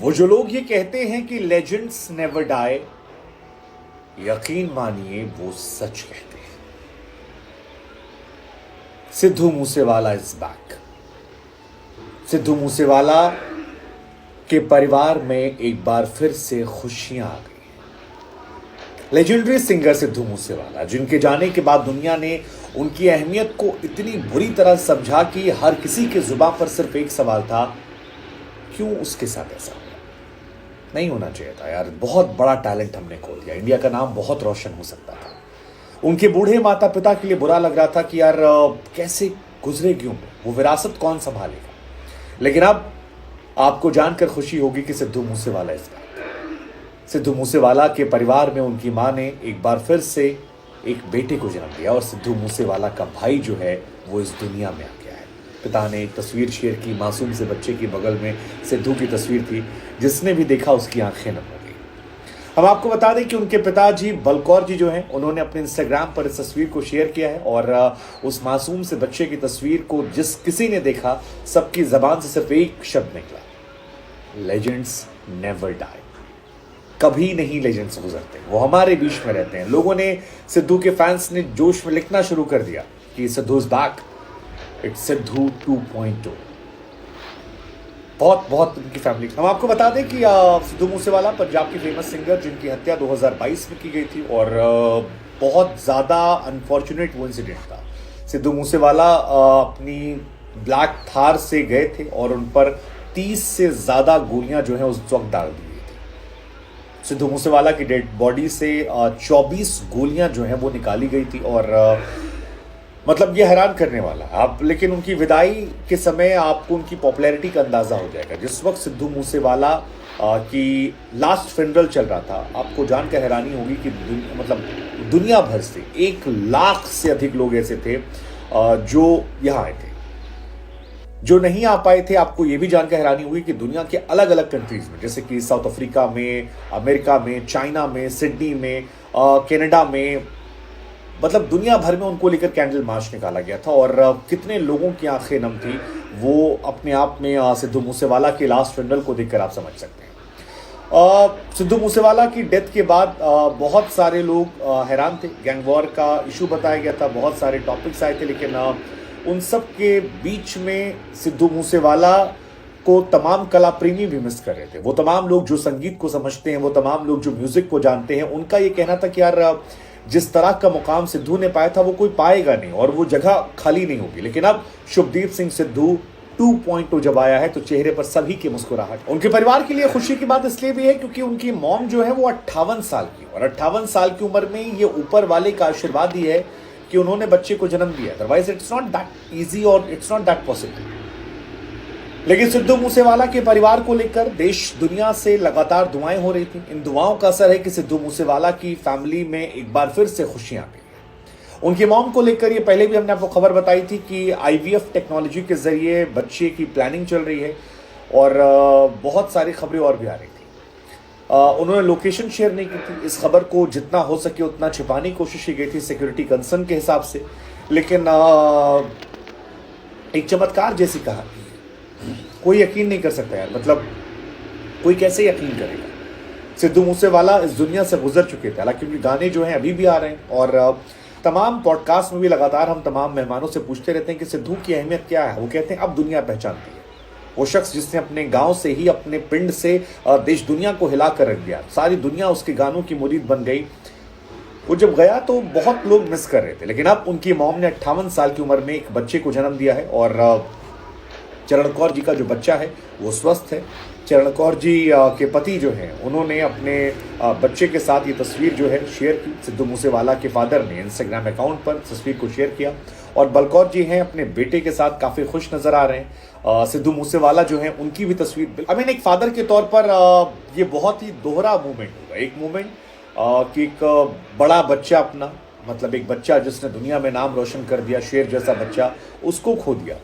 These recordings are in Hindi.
वो जो लोग ये कहते हैं कि लेजेंड्स नेवर डाई, यकीन मानिए वो सच कहते हैं। Sidhu Moosewala is back. सिद्धू मूसेवाला के परिवार में एक बार फिर से खुशियां आ गई। लेजेंडरी सिंगर सिद्धू मूसेवाला, जिनके जाने के बाद दुनिया ने उनकी अहमियत को इतनी बुरी तरह समझा कि हर किसी के जुबान पर सिर्फ एक सवाल था, क्यों उसके साथ ऐसा हुआ? नहीं होना चाहिए था यार, बहुत बड़ा टैलेंट हमने खो दिया, इंडिया का नाम बहुत रोशन हो सकता था। उनके बूढ़े माता पिता के लिए बुरा लग रहा था कि यार कैसे गुजरेगी उम्र, वो विरासत कौन संभालेगा। लेकिन अब आपको जानकर खुशी होगी कि सिद्धू मूसेवाला इस बार, सिद्धू मूसेवाला के परिवार में उनकी मां ने एक बार फिर से एक बेटे को जन्म दिया और सिद्धू मूसेवाला का भाई जो है वो इस दुनिया में आ गया है। पिता ने एक तस्वीर शेयर की, मासूम से बच्चे के बगल में सिद्धू की तस्वीर थी, जिसने भी देखा उसकी आंखें नम हो गई। हम आपको बता दें कि उनके पिताजी बलकौर जी जो हैं, उन्होंने अपने इंस्टाग्राम पर इस तस्वीर को शेयर किया है और उस मासूम से बच्चे की तस्वीर को जिस किसी ने देखा, सबकी जबान से सिर्फ एक शब्द निकला, लेजेंड्स नेवर डाई। कभी नहीं लेजेंड्स गुजरते, वो हमारे बीच में रहते हैं। लोगों ने, सिद्धू के फैंस ने जोश में लिखना शुरू कर दिया कि Sidhu is back, it's Sidhu 2.0। बहुत उनकी फैमिली। हम आपको बता दें कि सिद्धू मूसेवाला पंजाब की फेमस सिंगर, जिनकी हत्या 2022 में की गई थी और बहुत ज़्यादा अनफॉर्चुनेट वो इंसिडेंट था। सिद्धू मूसेवाला अपनी ब्लैक थार से गए थे और उन पर 30 से ज़्यादा गोलियां जो हैं उस वक्त डाल दी गई थी। सिद्धू मूसेवाला की डेड बॉडी से 24 गोलियां जो हैं वो निकाली गई थी और मतलब ये हैरान करने वाला आप, लेकिन उनकी विदाई के समय आपको उनकी पॉपुलैरिटी का अंदाजा हो जाएगा। जिस वक्त सिद्धू मूसेवाला की लास्ट फ्यूनरल चल रहा था, आपको जानकर हैरानी होगी कि दुनिया भर से 1 लाख से अधिक लोग ऐसे थे जो यहाँ आए थे। जो नहीं आ पाए थे, आपको ये भी जानकर हैरानी हुई कि दुनिया के अलग अलग कंट्रीज में, जैसे कि साउथ अफ्रीका में, अमेरिका में, चाइना में, सिडनी में, कनाडा में, मतलब दुनिया भर में उनको लेकर कैंडल मार्च निकाला गया था और कितने लोगों की आंखें नम थी, वो अपने आप में सिद्धू मूसेवाला के लास्ट फ्यूनरल को देखकर आप समझ सकते हैं। सिद्धू मूसेवाला की डेथ के बाद बहुत सारे लोग हैरान थे। गैंग वॉर का इशू बताया गया था, बहुत सारे टॉपिक्स आए थे, लेकिन उन सब के बीच में सिद्धू मूसेवाला को तमाम कला प्रेमी भी मिस कर रहे थे। वो तमाम लोग जो संगीत को समझते हैं, वो तमाम लोग जो म्यूजिक को जानते हैं, उनका ये कहना था कि यार जिस तरह का मुकाम सिद्धू ने पाया था वो कोई पाएगा नहीं और वो जगह खाली नहीं होगी। लेकिन अब शुभदीप सिंह सिद्धू 2.0 जब आया है तो चेहरे पर सभी की मुस्कुराहट। उनके परिवार के लिए खुशी की बात इसलिए भी है क्योंकि उनकी मॉम जो है वो 58 साल की, और 58 साल की उम्र में ये ऊपर वाले का आशीर्वाद ही है कि उन्होंने बच्चे को जन्म दिया। Otherwise it's not that easy और इट्स नॉट दैट पॉसिबल। लेकिन सिद्धू मूसेवाला के परिवार को लेकर देश दुनिया से लगातार दुआएं हो रही थी। इन दुआओं का असर है कि सिद्धू मूसेवाला की फैमिली में एक बार फिर से खुशियां आ गई। उनकी मॉम को लेकर ये पहले भी हमने आपको खबर बताई थी कि IVF टेक्नोलॉजी के जरिए बच्चे की प्लानिंग चल रही है और बहुत सारी खबरें और भी आ रही थी। उन्होंने लोकेशन शेयर नहीं की थी। इस खबर को जितना हो सके उतना छिपाने की कोशिश की गई थी सिक्योरिटी कंसर्न के हिसाब से, लेकिन एक चमत्कार जैसी कहानी, कोई यकीन नहीं कर सकता यार, मतलब कोई कैसे यकीन करेगा। सिद्धू मूसेवाला इस दुनिया से गुजर चुके थे, हालांकि उनके गाने जो हैं अभी भी आ रहे हैं और तमाम पॉडकास्ट में भी लगातार हम तमाम मेहमानों से पूछते रहते हैं कि सिद्धू की अहमियत क्या है। वो कहते हैं अब दुनिया पहचानती है। वो शख्स जिसने अपने गांव से ही, अपने पिंड से देश दुनिया को हिला कर रख दिया, सारी दुनिया उसके गानों की मुरीद बन गई। वो जब गया तो बहुत लोग मिस कर रहे थे, लेकिन अब उनकी मॉम ने 58 साल की उम्र में एक बच्चे को जन्म दिया है और चरण कौर जी का जो बच्चा है वो स्वस्थ है। चरण कौर जी के पति जो हैं, उन्होंने अपने बच्चे के साथ ये तस्वीर जो है शेयर की। सिद्धू मूसेवाला के फादर ने इंस्टाग्राम अकाउंट पर तस्वीर को शेयर किया और बलकौर जी हैं अपने बेटे के साथ काफ़ी खुश नज़र आ रहे हैं। सिद्धू मूसेवाला जो हैं उनकी भी तस्वीर, आई मीन एक फादर के तौर पर ये बहुत ही दोहरा मूवमेंट होगा। एक मूवमेंट कि एक बड़ा बच्चा अपना, मतलब एक बच्चा जिसने दुनिया में नाम रोशन कर दिया, शेर जैसा बच्चा, उसको खो दिया।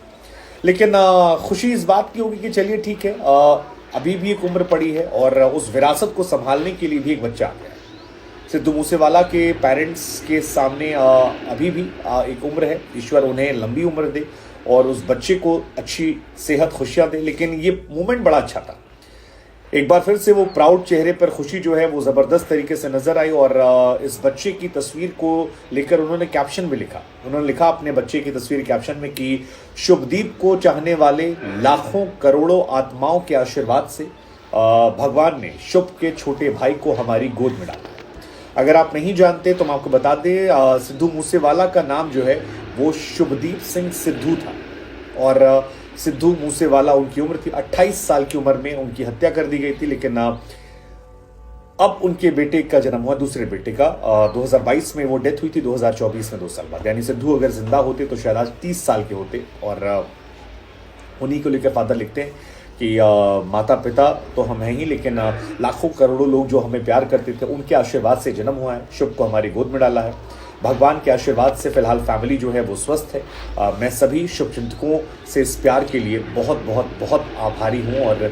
लेकिन खुशी इस बात की होगी कि चलिए ठीक है, अभी भी एक उम्र पड़ी है और उस विरासत को संभालने के लिए भी एक बच्चा आ गया है। सिद्धू मूसेवाला के पेरेंट्स के सामने अभी भी एक उम्र है। ईश्वर उन्हें लंबी उम्र दे और उस बच्चे को अच्छी सेहत, खुशियाँ दे। लेकिन ये मोमेंट बड़ा अच्छा था। एक बार फिर से वो प्राउड चेहरे पर खुशी जो है वो ज़बरदस्त तरीके से नज़र आई और इस बच्चे की तस्वीर को लेकर उन्होंने कैप्शन भी लिखा। उन्होंने लिखा अपने बच्चे की तस्वीर कैप्शन में कि शुभदीप को चाहने वाले लाखों करोड़ों आत्माओं के आशीर्वाद से भगवान ने शुभ के छोटे भाई को हमारी गोद में डाला। अगर आप नहीं जानते तो मैं आपको बता दें, सिद्धू मूसेवाला का नाम जो है वो शुभदीप सिंह सिद्धू था और सिद्धू मूसेवाला उनकी उम्र थी 28 साल की उम्र में उनकी हत्या कर दी गई थी। लेकिन अब उनके बेटे का जन्म हुआ, दूसरे बेटे का 2022 में वो डेथ हुई थी, 2024 में 2 साल बाद। यानी सिद्धू अगर जिंदा होते तो शायद आज 30 साल के होते। और उन्हीं को लेकर फादर लिखते हैं कि माता पिता तो हम हैं ही, लेकिन लाखों करोड़ों लोग जो हमें प्यार करते थे उनके आशीर्वाद से जन्म हुआ है, शुभ को हमारी गोद में डाला है। भगवान के आशीर्वाद से फिलहाल फैमिली जो है वो स्वस्थ है। मैं सभी शुभचिंतकों से इस प्यार के लिए बहुत बहुत बहुत आभारी हूँ और